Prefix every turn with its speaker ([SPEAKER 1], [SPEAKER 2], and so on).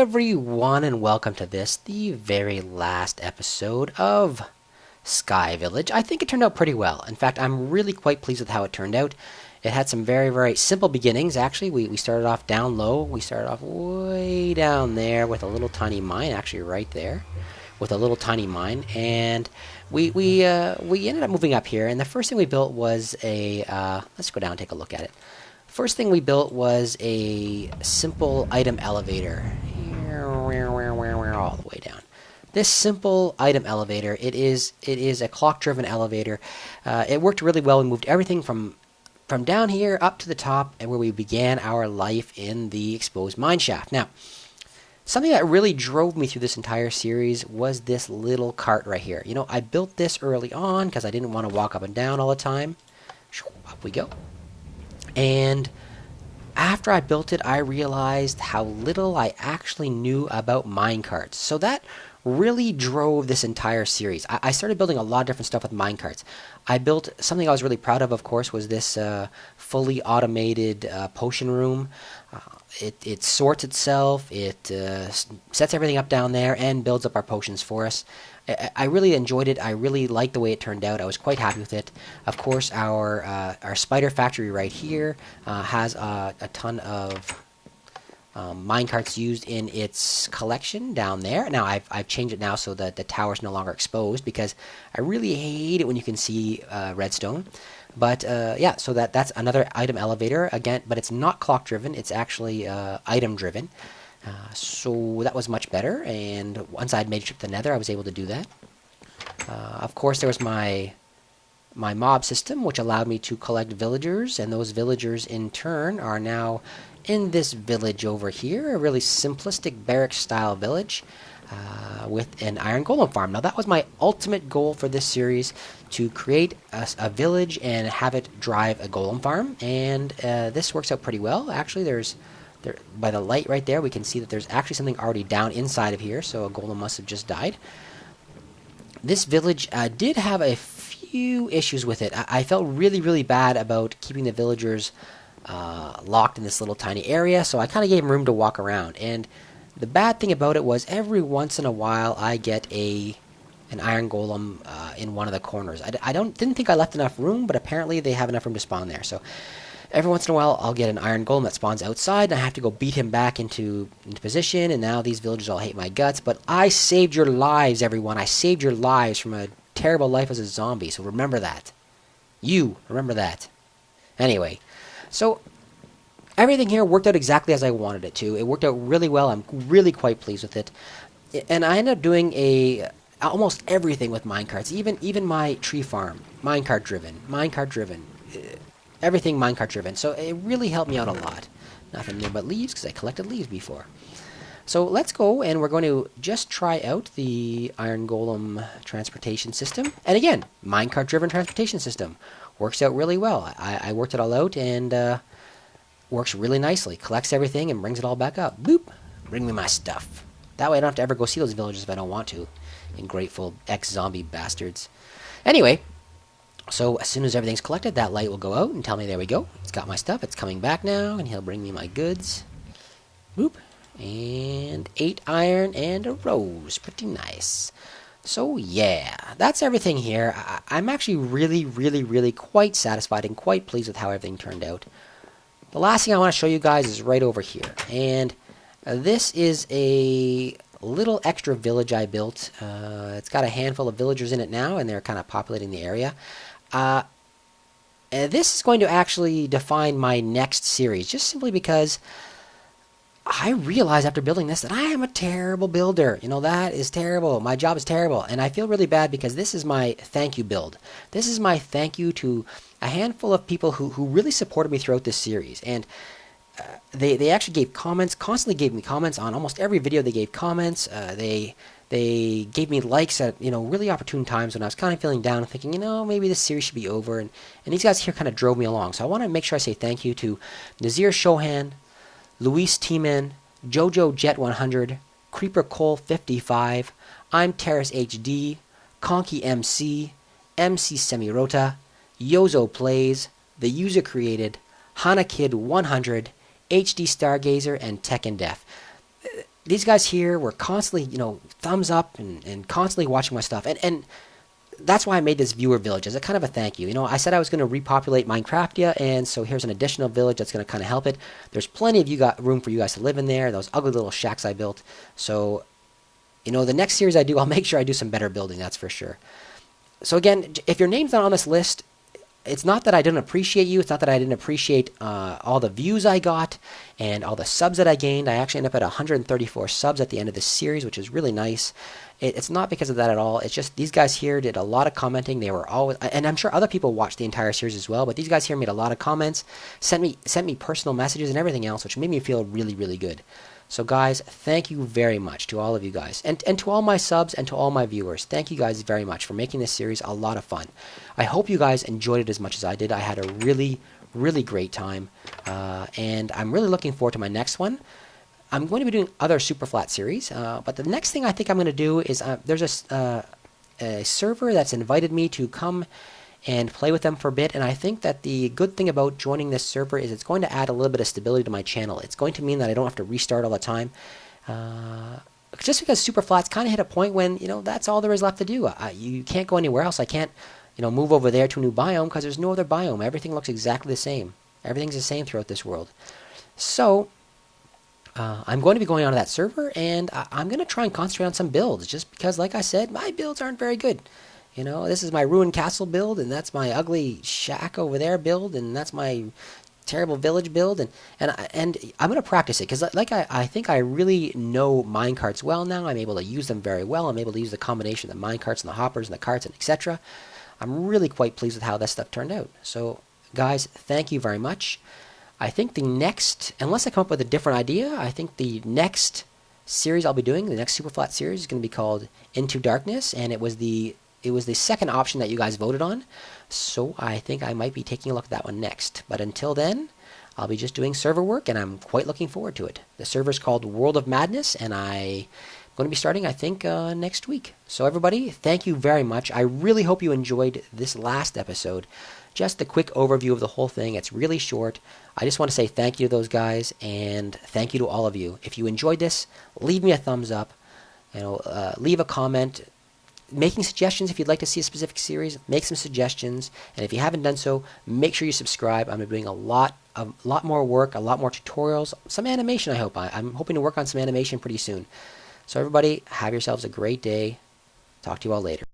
[SPEAKER 1] everyone, and welcome to this, the very last episode of Sky Village. I think it turned out pretty well. In fact, I'm really quite pleased with how it turned out. It had some very, very simple beginnings, actually. We started off down low. We started off way down there with a little tiny mine, actually right there, with a little tiny mine. And we ended up moving up here, and the first thing we built was a... let's go down and take a look at it. First thing we built was a simple item elevator. All the way down. This simple item elevator, it is a clock-driven elevator. It worked really well. We moved everything from down here up to the top, and where we began our life in the exposed mine shaft. Now, something that really drove me through this entire series was this little cart right here. You know, I built this early on because I didn't want to walk up and down all the time. Up we go. And after I built it, I realized how little I actually knew about minecarts. So that really drove this entire series. I started building a lot of different stuff with minecarts. I built something I was really proud of course, was this fully automated potion room. It sorts itself, it sets everything up down there, and builds up our potions for us. I really enjoyed it. I really liked the way it turned out. I was quite happy with it. Of course, our spider factory right here has a ton of minecarts used in its collection down there. Now I've changed it now so that the tower's no longer exposed, because I really hate it when you can see redstone. But yeah, so that's another item elevator again, but it's not clock driven. It's actually item driven. So that was much better, and once I'd made a trip to the Nether, I was able to do that. Of course, there was my mob system, which allowed me to collect villagers, and those villagers in turn are now in this village over here, a really simplistic barrack-style village with an iron golem farm. Now, that was my ultimate goal for this series, to create a village and have it drive a golem farm, and this works out pretty well. Actually, by the light right there, we can see that there's actually something already down inside of here, so a golem must have just died. This village did have a few issues with it. I felt really, really bad about keeping the villagers locked in this little tiny area, so I kind of gave them room to walk around. And the bad thing about it was every once in a while I get an iron golem in one of the corners. I didn't think I left enough room, but apparently they have enough room to spawn there. So every once in a while, I'll get an iron golem that spawns outside, and I have to go beat him back into position, and now these villagers all hate my guts. But I saved your lives, everyone. I saved your lives from a terrible life as a zombie, so remember that. You, remember that. Anyway, so everything here worked out exactly as I wanted it to. It worked out really well. I'm really quite pleased with it. And I ended up doing almost everything with minecarts, even my tree farm, minecart driven. Everything minecart driven, so it really helped me out a lot. Nothing new but leaves, because I collected leaves before. So let's go, and we're going to just try out the iron golem transportation system. And again, minecart driven transportation system. Works out really well. I worked it all out, and works really nicely. Collects everything and brings it all back up. Boop! Bring me my stuff. That way I don't have to ever go see those villagers if I don't want to. Ungrateful ex-zombie bastards. Anyway, so as soon as everything's collected, that light will go out and tell me, there we go, it's got my stuff, it's coming back now, and he'll bring me my goods. Boop. And 8 iron and a rose. Pretty nice. So yeah, that's everything here. I'm actually really, really, really quite satisfied and quite pleased with how everything turned out. The last thing I want to show you guys is right over here. And this is a little extra village I built. It's got a handful of villagers in it now, and they're kind of populating the area. This is going to actually define my next series, just simply because I realized after building this that I am a terrible builder. You know, that is terrible. My job is terrible, and I feel really bad because this is my thank you build. This is my thank you to a handful of people who really supported me throughout this series, and they actually gave comments, constantly gave me comments on almost every video. They gave comments. They gave me likes at, really opportune times when I was kind of feeling down and thinking, maybe this series should be over. And these guys here kind of drove me along. So I want to make sure I say thank you to Nazir Shohan, Luis T-Man, Jojo Jet 100, Creeper Cole 55, I'm Terrace HD, Conky MC, MC Semirota, Yozo Plays, The User Created, Hana Kid 100, HD Stargazer, and Tekken Def. these guys here were constantly, thumbs up and constantly watching my stuff. And that's why I made this viewer village as a kind of a thank you. I said I was going to repopulate Minecraftia, and so here's an additional village that's going to kind of help it. There's plenty of room for you guys to live in there, those ugly little shacks I built. So, the next series I do, I'll make sure I do some better building, that's for sure. So again, if your name's not on this list, it's not that I didn't appreciate you. It's not that I didn't appreciate all the views I got and all the subs that I gained. I actually ended up at 134 subs at the end of this series, which is really nice. It's not because of that at all. It's just these guys here did a lot of commenting. They were always, and I'm sure other people watched the entire series as well, but these guys here made a lot of comments, sent me personal messages and everything else, which made me feel really, really good. So guys, thank you very much to all of you guys. And to all my subs and to all my viewers, thank you guys very much for making this series a lot of fun. I hope you guys enjoyed it as much as I did. I had a really, really great time. And I'm really looking forward to my next one. I'm going to be doing other superflat series. But the next thing I think I'm going to do is there's a server that's invited me to come and play with them for a bit, and I think that the good thing about joining this server is it's going to add a little bit of stability to my channel. It's going to mean that I don't have to restart all the time. Just because Superflat's kind of hit a point when, that's all there is left to do. You can't go anywhere else. I can't, move over there to a new biome because there's no other biome. Everything looks exactly the same. Everything's the same throughout this world. So, I'm going to be going onto that server, and I'm going to try and concentrate on some builds, just because, like I said, my builds aren't very good. This is my ruined castle build, and that's my ugly shack over there build, and that's my terrible village build, and I'm going to practice it, because I think I really know minecarts well now. I'm able to use them very well. I'm able to use the combination of the minecarts and the hoppers and the carts and etc. I'm really quite pleased with how this stuff turned out. So, guys, thank you very much. I think the next, unless I come up with a different idea, I think the next series I'll be doing, the next Superflat series, is going to be called Into Darkness, and it was the second option that you guys voted on, so I think I might be taking a look at that one next. But until then, I'll be just doing server work, and I'm quite looking forward to it. The server's called World of Madness, and I'm going to be starting, I think, next week. So everybody, thank you very much. I really hope you enjoyed this last episode. Just a quick overview of the whole thing. It's really short. I just want to say thank you to those guys, and thank you to all of you. If you enjoyed this, leave me a thumbs up. Leave a comment. Making suggestions if you'd like to see a specific series, make some suggestions, and if you haven't done so, make sure you subscribe. I'm doing a lot more work, a lot more tutorials, some animation. I hope I'm hoping to work on some animation pretty soon. So everybody, have yourselves a great day. Talk to you all later.